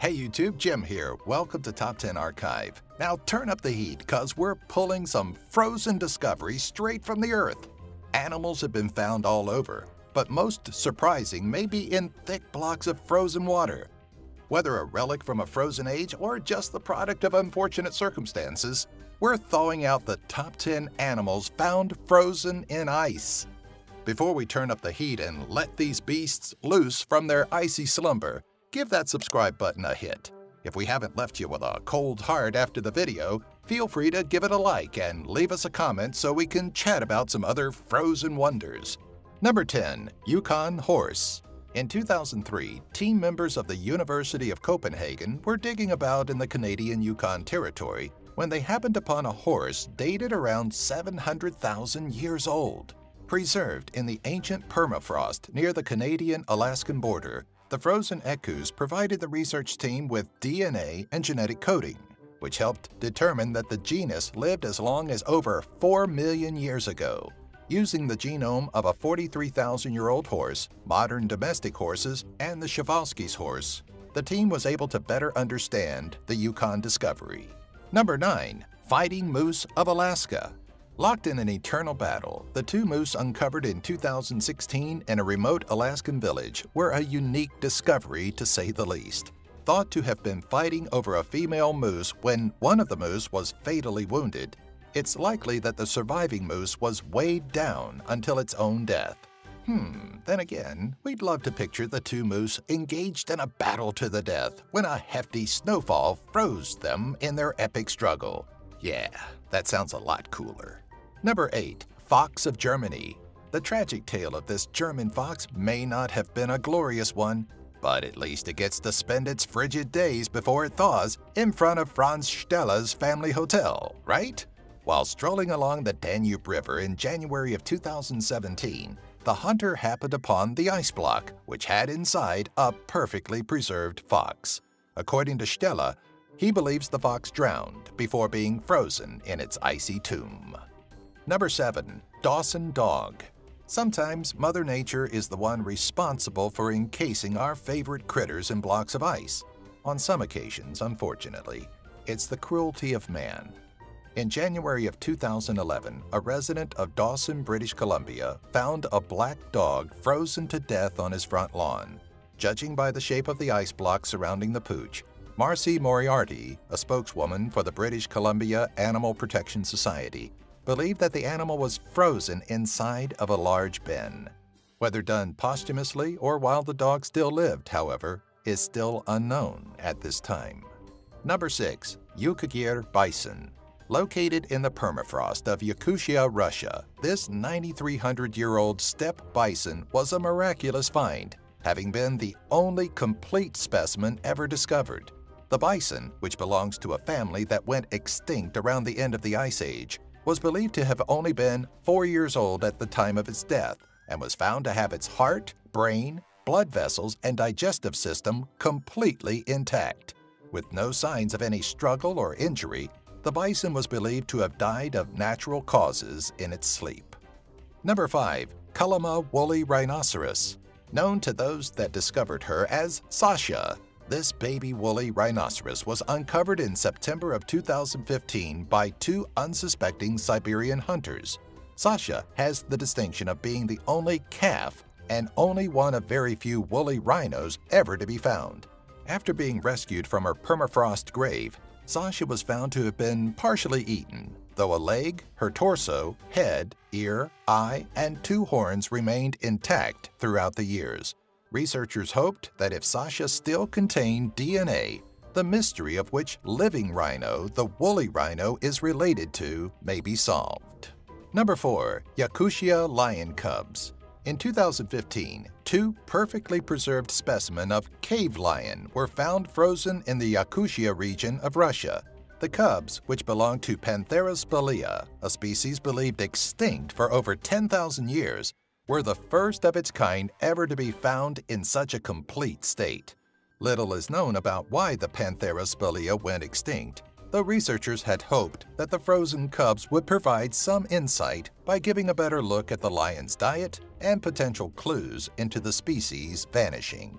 Hey YouTube, Jim here. Welcome to Top 10 Archive. Now turn up the heat, cause we're pulling some frozen discoveries straight from the earth. Animals have been found all over, but most surprising may be in thick blocks of frozen water. Whether a relic from a frozen age or just the product of unfortunate circumstances, we're thawing out the top 10 animals found frozen in ice. Before we turn up the heat and let these beasts loose from their icy slumber, give that subscribe button a hit. If we haven't left you with a cold heart after the video, feel free to give it a like and leave us a comment so we can chat about some other frozen wonders. Number 10. Yukon Horse. In 2003, team members of the University of Copenhagen were digging about in the Canadian Yukon Territory when they happened upon a horse dated around 700,000 years old. Preserved in the ancient permafrost near the Canadian-Alaskan border, the frozen ecus provided the research team with DNA and genetic coding, which helped determine that the genus lived as long as over 4 million years ago. Using the genome of a 43,000-year-old horse, modern domestic horses, and the Przewalski's horse, the team was able to better understand the Yukon discovery. Number 9. Fighting Moose of Alaska. Locked in an eternal battle, the two moose uncovered in 2016 in a remote Alaskan village were a unique discovery to say the least. Thought to have been fighting over a female moose when one of the moose was fatally wounded, it's likely that the surviving moose was weighed down until its own death. Then again, we'd love to picture the two moose engaged in a battle to the death when a hefty snowfall froze them in their epic struggle. Yeah, that sounds a lot cooler. Number 8. Fox of Germany. The tragic tale of this German fox may not have been a glorious one, but at least it gets to spend its frigid days before it thaws in front of Franz Steller's family hotel, right? While strolling along the Danube River in January of 2017, the hunter happened upon the ice block, which had inside a perfectly preserved fox. According to Steller, he believes the fox drowned before being frozen in its icy tomb. Number 7. Dawson Dog. Sometimes Mother Nature is the one responsible for encasing our favorite critters in blocks of ice. On some occasions, unfortunately, it's the cruelty of man. In January of 2011, a resident of Dawson, British Columbia, found a black dog frozen to death on his front lawn. Judging by the shape of the ice block surrounding the pooch, Marcy Moriarty, a spokeswoman for the British Columbia Animal Protection Society, believed that the animal was frozen inside of a large bin. Whether done posthumously or while the dog still lived, however, is still unknown at this time. Number 6. Yukagir Bison. Located in the permafrost of Yakutia, Russia, this 9,300-year-old steppe bison was a miraculous find, having been the only complete specimen ever discovered. The bison, which belongs to a family that went extinct around the end of the Ice Age, was believed to have only been 4 years old at the time of its death and was found to have its heart, brain, blood vessels, and digestive system completely intact. With no signs of any struggle or injury, the bison was believed to have died of natural causes in its sleep. Number 5. Kalama Woolly Rhinoceros. Known to those that discovered her as Sasha, this baby woolly rhinoceros was uncovered in September of 2015 by two unsuspecting Siberian hunters. Sasha has the distinction of being the only calf and only one of very few woolly rhinos ever to be found. After being rescued from her permafrost grave, Sasha was found to have been partially eaten, though a leg, her torso, head, ear, eye, and 2 horns remained intact throughout the years. Researchers hoped that if Sasha still contained DNA, the mystery of which living rhino the woolly rhino is related to may be solved. Number 4. Yakutia Lion Cubs. In 2015, 2 perfectly preserved specimens of cave lion were found frozen in the Yakutia region of Russia. The cubs, which belong to Panthera spelaea, a species believed extinct for over 10,000 years, were the first of its kind ever to be found in such a complete state. Little is known about why the Panthera spelaea went extinct, though researchers had hoped that the frozen cubs would provide some insight by giving a better look at the lion's diet and potential clues into the species vanishing.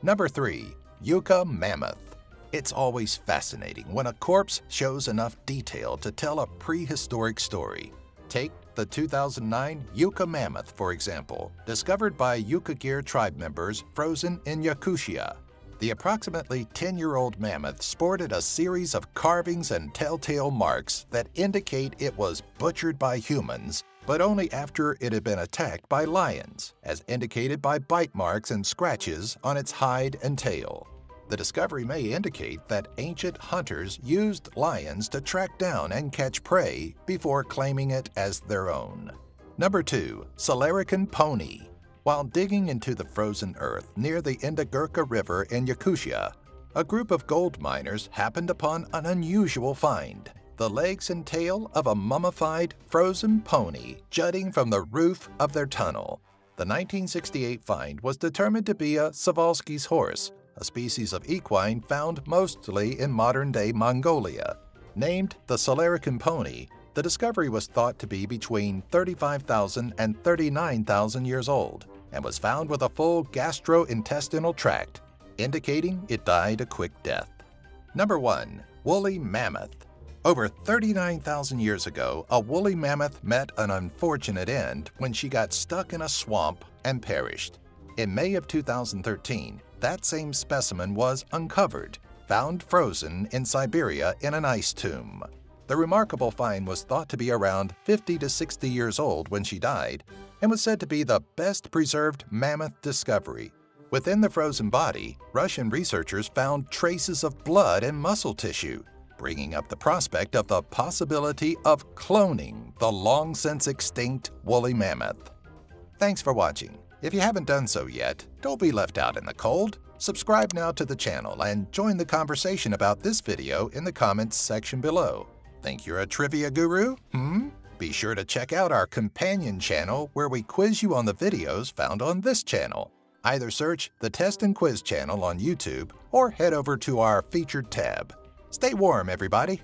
Number 3. Yucca Mammoth. It's always fascinating when a corpse shows enough detail to tell a prehistoric story. Take the 2009 Yucca mammoth, for example, discovered by Yukagir tribe members frozen in Yakutia. The approximately 10-year-old mammoth sported a series of carvings and telltale marks that indicate it was butchered by humans, but only after it had been attacked by lions, as indicated by bite marks and scratches on its hide and tail. The discovery may indicate that ancient hunters used lions to track down and catch prey before claiming it as their own. Number 2. Salarican pony. While digging into the frozen earth near the Indigirka River in Yakutia, a group of gold miners happened upon an unusual find: the legs and tail of a mummified, frozen pony jutting from the roof of their tunnel. The 1968 find was determined to be a Przewalski's horse, a species of equine found mostly in modern-day Mongolia. Named the Salarican pony, the discovery was thought to be between 35,000 and 39,000 years old and was found with a full gastrointestinal tract, indicating it died a quick death. Number 1. Woolly mammoth. Over 39,000 years ago, a woolly mammoth met an unfortunate end when she got stuck in a swamp and perished. In May of 2013, that same specimen was uncovered, found frozen in Siberia in an ice tomb. The remarkable find was thought to be around 50 to 60 years old when she died and was said to be the best preserved mammoth discovery. Within the frozen body, Russian researchers found traces of blood and muscle tissue, bringing up the prospect of the possibility of cloning the long since extinct woolly mammoth. Thanks for watching. If you haven't done so yet, don't be left out in the cold. Subscribe now to the channel and join the conversation about this video in the comments section below. Think you're a trivia guru? Be sure to check out our companion channel where we quiz you on the videos found on this channel. Either search the Test and Quiz channel on YouTube or head over to our featured tab. Stay warm, everybody!